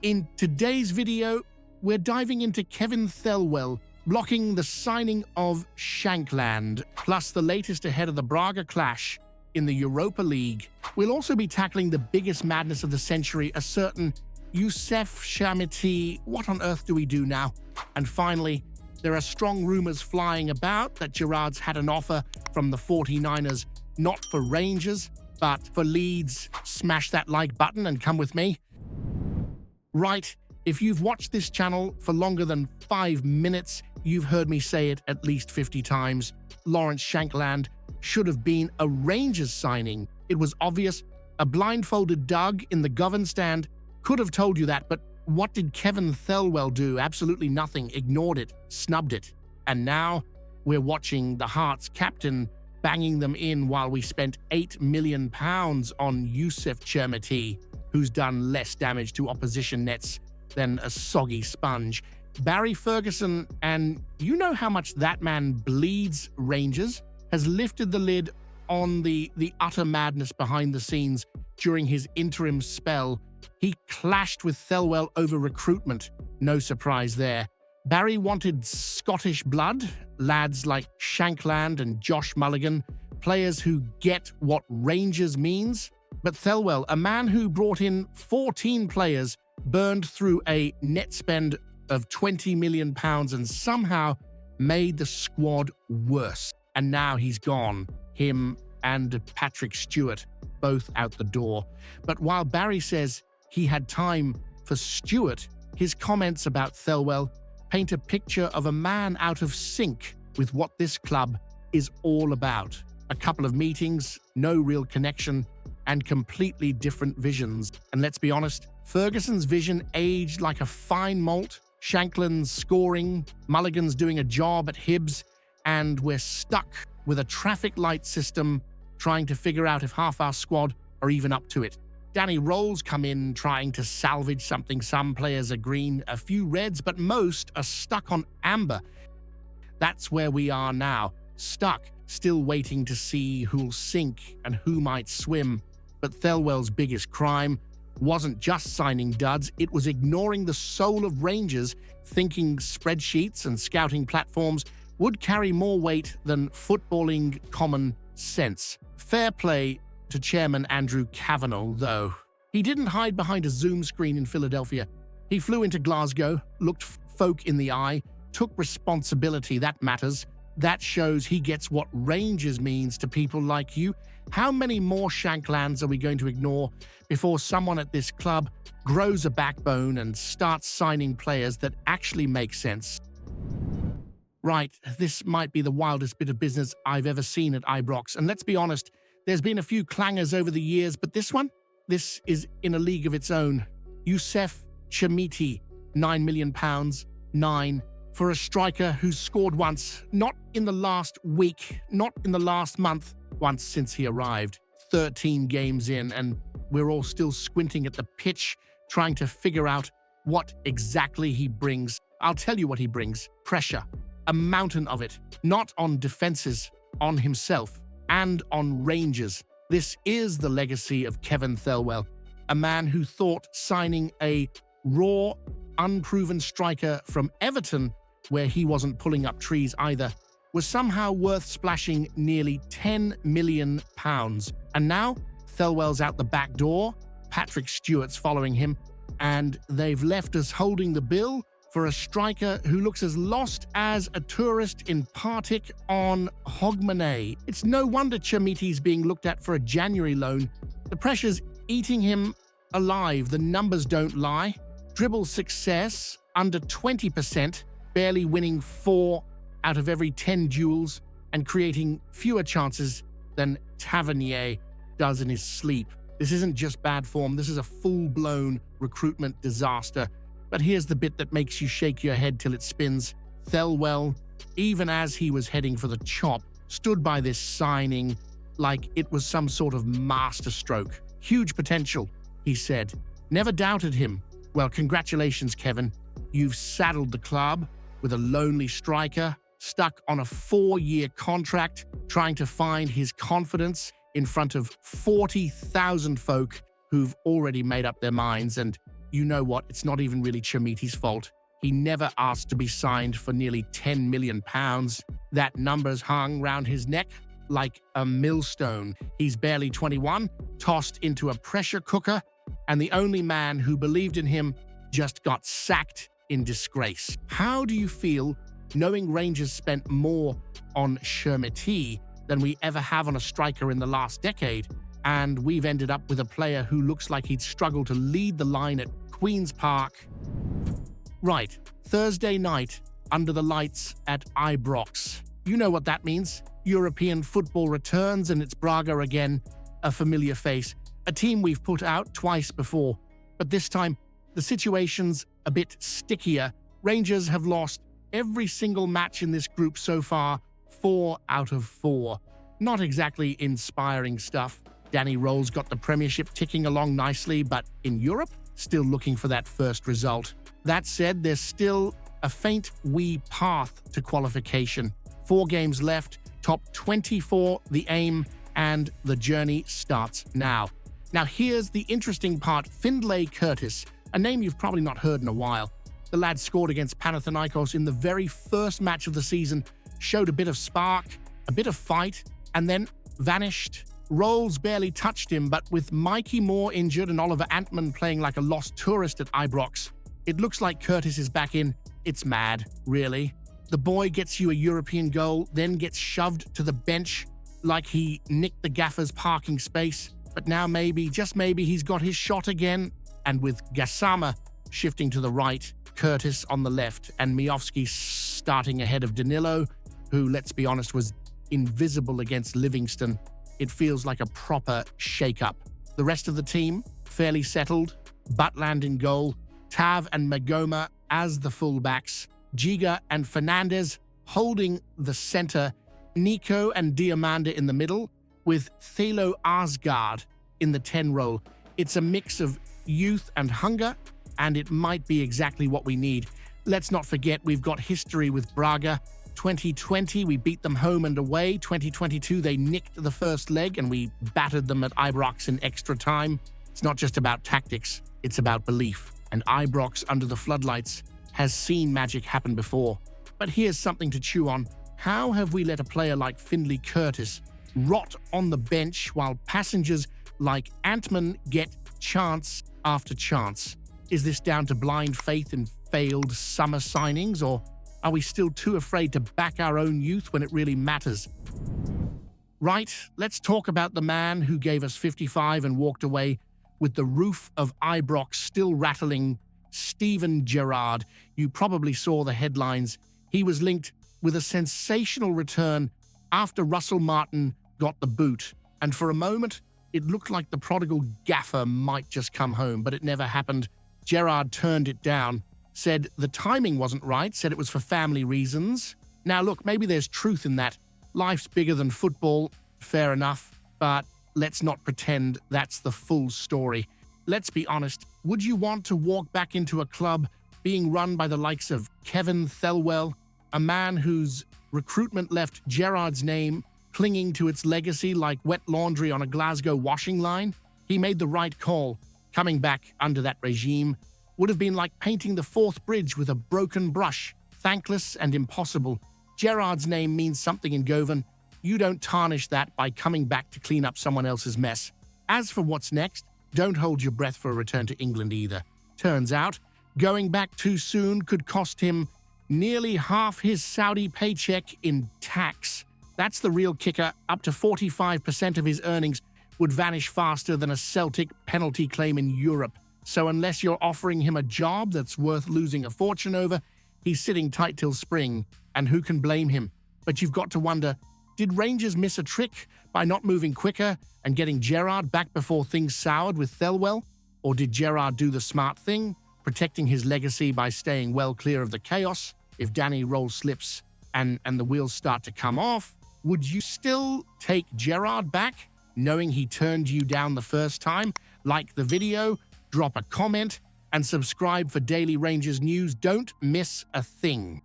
In today's video, we're diving into Kevin Thelwell blocking the signing of Shankland, plus the latest ahead of the Braga clash in the Europa League. We'll also be tackling the biggest madness of the century, a certain Youssef Chermiti. What on earth do we do now? And finally, there are strong rumors flying about that Gerrard's had an offer from the 49ers, not for Rangers, but for Leeds. Smash that like button and come with me. Right, if you've watched this channel for longer than 5 minutes, you've heard me say it at least 50 times. Lawrence Shankland should have been a Rangers signing. It was obvious. A blindfolded Doug in the govern stand could have told you that, but what did Kevin Thelwell do? Absolutely nothing. Ignored it, snubbed it. And now we're watching the Hearts captain banging them in while we spent £8 million on Youssef Chermiti, who's done less damage to opposition nets than a soggy sponge. Barry Ferguson, and you know how much that man bleeds Rangers, has lifted the lid on the utter madness behind the scenes during his interim spell. He clashed with Thelwell over recruitment. No surprise there. Barry wanted Scottish blood, lads like Shankland and Josh Mulligan, players who get what Rangers means. But Thelwell, a man who brought in 14 players, burned through a net spend of £20 million and somehow made the squad worse. And now he's gone. Him and Patrick Stewart, both out the door. But while Barry says he had time for Stewart, his comments about Thelwell paint a picture of a man out of sync with what this club is all about. A couple of meetings, no real connection, and completely different visions. And let's be honest, Ferguson's vision aged like a fine malt, Shankland's scoring, Mulligan's doing a job at Hibs, and we're stuck with a traffic light system trying to figure out if half our squad are even up to it. Danny Rolls come in trying to salvage something. Some players are green, a few reds, but most are stuck on amber. That's where we are now, stuck, still waiting to see who'll sink and who might swim. But Thelwell's biggest crime wasn't just signing duds, it was ignoring the soul of Rangers, thinking spreadsheets and scouting platforms would carry more weight than footballing common sense. Fair play to Chairman Andrew Kavanagh, though. He didn't hide behind a Zoom screen in Philadelphia. He flew into Glasgow, looked folk in the eye, took responsibility. That matters. That shows he gets what Rangers means to people like you. How many more Shanklands are we going to ignore before someone at this club grows a backbone and starts signing players that actually make sense? Right, this might be the wildest bit of business I've ever seen at Ibrox. And let's be honest, there's been a few clangers over the years, but this one? This is in a league of its own. Youssef Chermiti, £9 million, 9, for a striker who's scored once, not in the last week, not in the last month, once since he arrived. 13 games in, and we're all still squinting at the pitch, trying to figure out what exactly he brings. I'll tell you what he brings. Pressure. A mountain of it. Not on defenses, on himself, and on Rangers. This is the legacy of Kevin Thelwell, a man who thought signing a raw, unproven striker from Everton, where he wasn't pulling up trees either, was somehow worth splashing nearly £10 million. And now, Thelwell's out the back door, Patrick Stewart's following him, and they've left us holding the bill for a striker who looks as lost as a tourist in Partick on Hogmanay. It's no wonder Chimiti's being looked at for a January loan. The pressure's eating him alive. The numbers don't lie. Dribble success, under 20%, barely winning 4 out of every 10 duels and creating fewer chances than Tavernier does in his sleep. This isn't just bad form, this is a full-blown recruitment disaster. But here's the bit that makes you shake your head till it spins. Thelwell, even as he was heading for the chop, stood by this signing like it was some sort of masterstroke. Huge potential, he said. Never doubted him. Well, congratulations, Kevin. You've saddled the club with a lonely striker, stuck on a 4-year contract, trying to find his confidence in front of 40,000 folk who've already made up their minds. And you know what, it's not even really Chimiti's fault. He never asked to be signed for nearly £10 million. That number's hung round his neck like a millstone. He's barely 21, tossed into a pressure cooker, and the only man who believed in him just got sacked in disgrace. How do you feel knowing Rangers spent more on Chermiti than we ever have on a striker in the last decade, and we've ended up with a player who looks like he'd struggle to lead the line at Queen's Park? Right, Thursday night, under the lights at Ibrox. You know what that means. European football returns, and it's Braga again, a familiar face, a team we've put out twice before. But this time, the situation's a bit stickier. Rangers have lost every single match in this group so far, 4 out of 4. Not exactly inspiring stuff. Danny Role's got the Premiership ticking along nicely, but in Europe, still looking for that first result. That said, there's still a faint wee path to qualification. 4 games left, top 24 the aim, and the journey starts now. Now here's the interesting part. Findlay Curtis, a name you've probably not heard in a while. The lad scored against Panathinaikos in the very first match of the season, showed a bit of spark, a bit of fight, and then vanished. Rolls barely touched him, but with Mikey Moore injured and Oliver Antman playing like a lost tourist at Ibrox, it looks like Curtis is back in. It's mad, really. The boy gets you a European goal, then gets shoved to the bench like he nicked the gaffer's parking space. But now maybe, just maybe, he's got his shot again. And with Gassama shifting to the right, Curtis on the left, and Miofsky starting ahead of Danilo, who, let's be honest, was invisible against Livingston, it feels like a proper shake-up. The rest of the team, fairly settled. Butland in goal, Tav and Magoma as the fullbacks, Giga and Fernandez holding the center, Nico and Diamanda in the middle, with Thelo Arsgaard in the 10 role. It's a mix of youth and hunger, and it might be exactly what we need. Let's not forget we've got history with Braga. 2020, we beat them home and away. 2022, they nicked the first leg, and we battered them at Ibrox in extra time. It's not just about tactics, it's about belief. And Ibrox, under the floodlights, has seen magic happen before. But here's something to chew on. How have we let a player like Findlay Curtis rot on the bench while passengers like Antman get chance after chance? Is this down to blind faith in failed summer signings, or are we still too afraid to back our own youth when it really matters? Right, let's talk about the man who gave us 55 and walked away with the roof of Ibrox still rattling, Steven Gerrard. You probably saw the headlines. He was linked with a sensational return after Russell Martin got the boot. And for a moment, it looked like the prodigal gaffer might just come home, but it never happened. Gerrard turned it down, said the timing wasn't right, said it was for family reasons. Now look, maybe there's truth in that. Life's bigger than football, fair enough, but let's not pretend that's the full story. Let's be honest, would you want to walk back into a club being run by the likes of Kevin Thelwell, a man whose recruitment left Gerrard's name clinging to its legacy like wet laundry on a Glasgow washing line? He made the right call. Coming back under that regime would have been like painting the Forth Bridge with a broken brush, thankless and impossible. Gerrard's name means something in Govan. You don't tarnish that by coming back to clean up someone else's mess. As for what's next, don't hold your breath for a return to England either. Turns out, going back too soon could cost him nearly half his Saudi paycheck in tax. That's the real kicker. Up to 45% of his earnings would vanish faster than a Celtic penalty claim in Europe. So unless you're offering him a job that's worth losing a fortune over, he's sitting tight till spring, and who can blame him? But you've got to wonder, did Rangers miss a trick by not moving quicker and getting Gerrard back before things soured with Thelwell? Or did Gerrard do the smart thing, protecting his legacy by staying well clear of the chaos? If Danny Role slips and the wheels start to come off, would you still take Gerrard back, knowing he turned you down the first time? Like the video, drop a comment, and subscribe for daily Rangers news. Don't miss a thing.